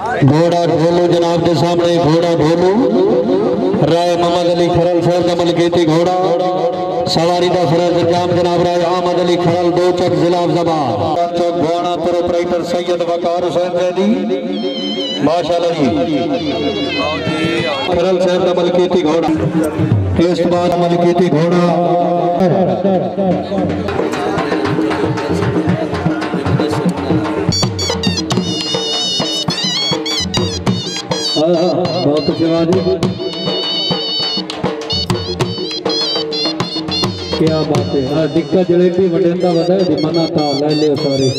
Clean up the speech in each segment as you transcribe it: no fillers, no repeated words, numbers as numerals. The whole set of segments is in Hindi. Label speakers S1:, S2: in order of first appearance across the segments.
S1: घोड़ा ढोलू जनाब के सामने, घोड़ा ढोलू राय मोहम्मद अली खरल साहब का मलकीती घोड़ा सवारी का फरज अंजाम जनाब राय अहमद अली खरल 2 चक जिला अफजाबाद चौक घोड़ा पर ऑपरेटर सैयद वकार हुसैन जैदी माशाल्लाह जी खरल साहब का मलकीती घोड़ा इस बार मलकीती घोड़ा बहुत अच्छी बात है, क्या बात है। हाँ दिक्कत जलेबी वडेंदा वदा मना था ले लियो सारे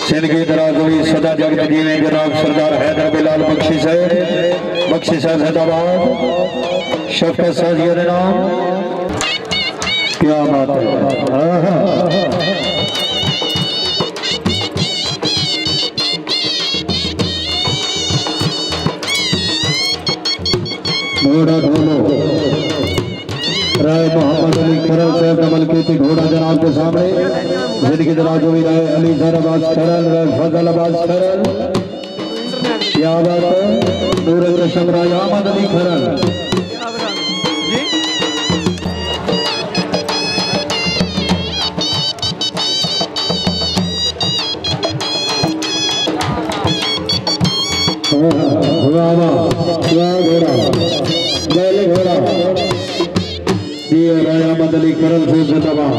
S1: सिंध की दराजोई सदा जगत जीवे जनाब सरदार हैदर बिलाल बख्शी साहब हैदराबाद शफकत साजिया के नाम, क्या बात है। घोड़ा ढोलो राय मोहम्मद अली खरल साहब का मलकीती घोड़ा जनाब के सामने जिनकी दराजोई राय अली अब्बास खरल राय फजल अब्बास खरल, क्या बात है। नूर रशम राय अहमद अली खरल, घोड़ा राय अहमद अली खरल से जिंदाबाद।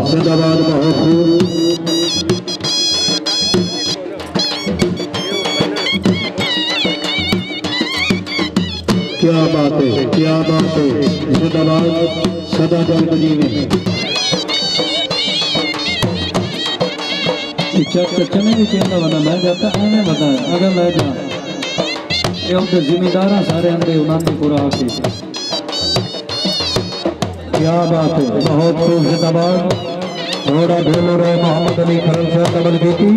S1: जिंदाबाद बहुत खूब, क्या बात है, क्या बात है। जिंदाबाद सदा जगत जीवे चचने भी कहना बना मैं जाता है बता अगर मैं जा ये हम तो जिम्मेदार सारे अंदर उन्होंने पूरा आके, क्या बात है। बहुत खूब जिंदाबाद घोड़ा ढोलो रहे मोहम्मद अली खरल साहब का मलकीती,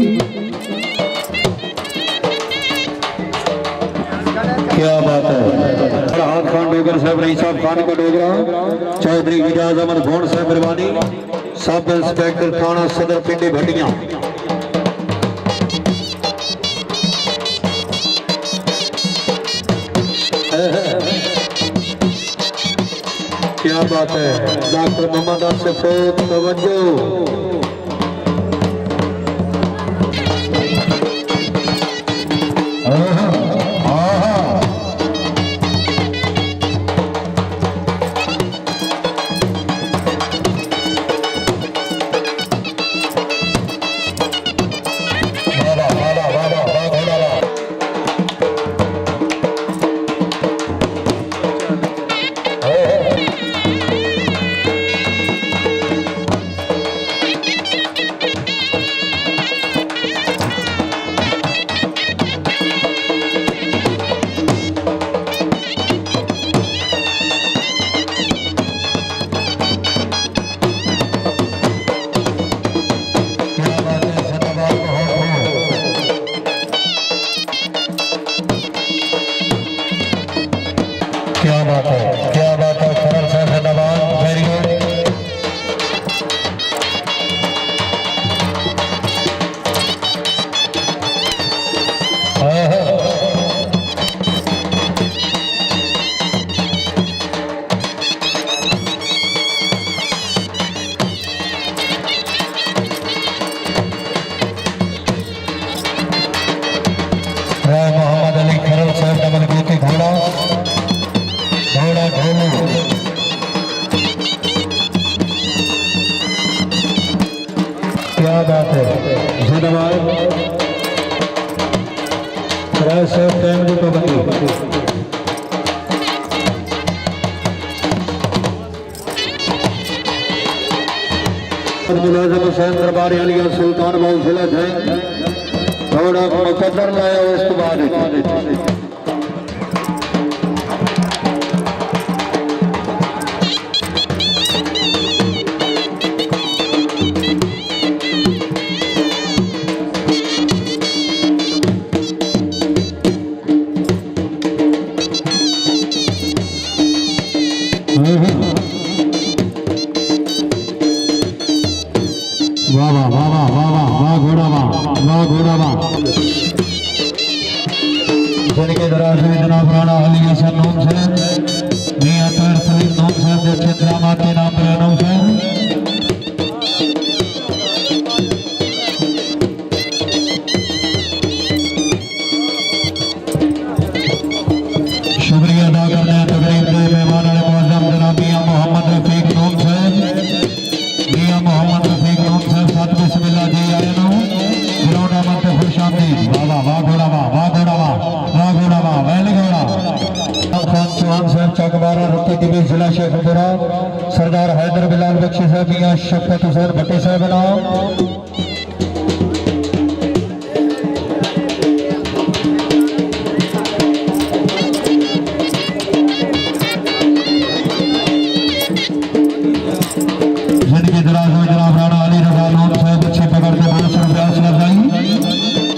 S1: क्या बात है। हाथ खान डोगर साहब रही साहब खान का डोगरा चौधरी इजाज अहमद भोन साहब मेहरबानी सब इंस्पेक्टर थाना सदर पिंडी भट्टियां, क्या बात है। डॉक्टर मोहम्मद आसिफ तवज्जो क्या बात है। धन्यवाद मुलाजिम हुसैन दरबार अलिया सुल्तान मौसला थे थोड़ा मुकद्दर लाया उस बाद वाह वाह वाह वाह वाह वाह वाह घोड़ा वाह घोड़ा वाह। जिनके दराज में जनाब राणा अली हसन नून साहब मियां तैर सलीम नून साहब के चिंतरामात के नाम पर नून साहब शुक्रिया अदा करते हैं तकरीब के मेहमान वाले मुअज़्ज़म जनाब मियां मोहम्मद रफीक नून साहब साथ बिस्मिल्लाह जी आए नो ग्राउंड अमन पे खुश आमदीद। वाह वाह घोड़ा वाह घोड़ा वाह वैल घोड़ा। खान चौहान साहब चकबारा रुपये की भी जिला शेखपुरा सरदार हैदर बिलाल बख्शी साहब मियां शफकत हुसैन भट्टी साहब नाम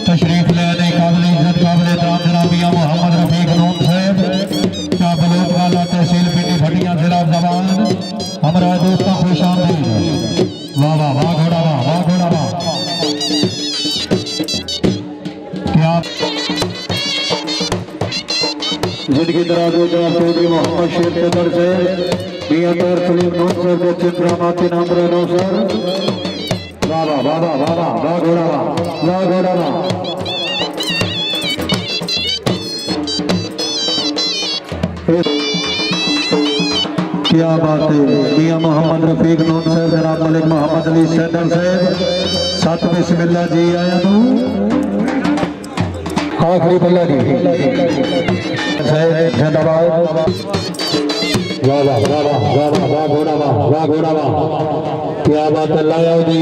S1: तशरीफ ले आने काबिल इज्जत काबिल एहतराम जनाब मियां मोहम्मद रफीक नून साहब क्या बलोच वाला तहसील पिंडी भटियां जिला जबान हमारा दोस्तों खुश आमदीद। वाह वाह घोड़ा वाह क्या जिनकी दराज जनाब चौधरी मोहम्मद शेर चंदर से मियां तैर सलीम नून साहब के चिंतरामात के नाम पर नून साहब। वाह घोड़ा वाह क्या बात है। मियां मोहम्मद रफीक नून साहब जनाब मलिक मोहम्मद अली सैदर साहब साथ बिस्मिल्लाह जी आया तू आखिरी बल्ला जी जिंदाबाद। वाह घोड़ा वाह क्या बात है लाया जी।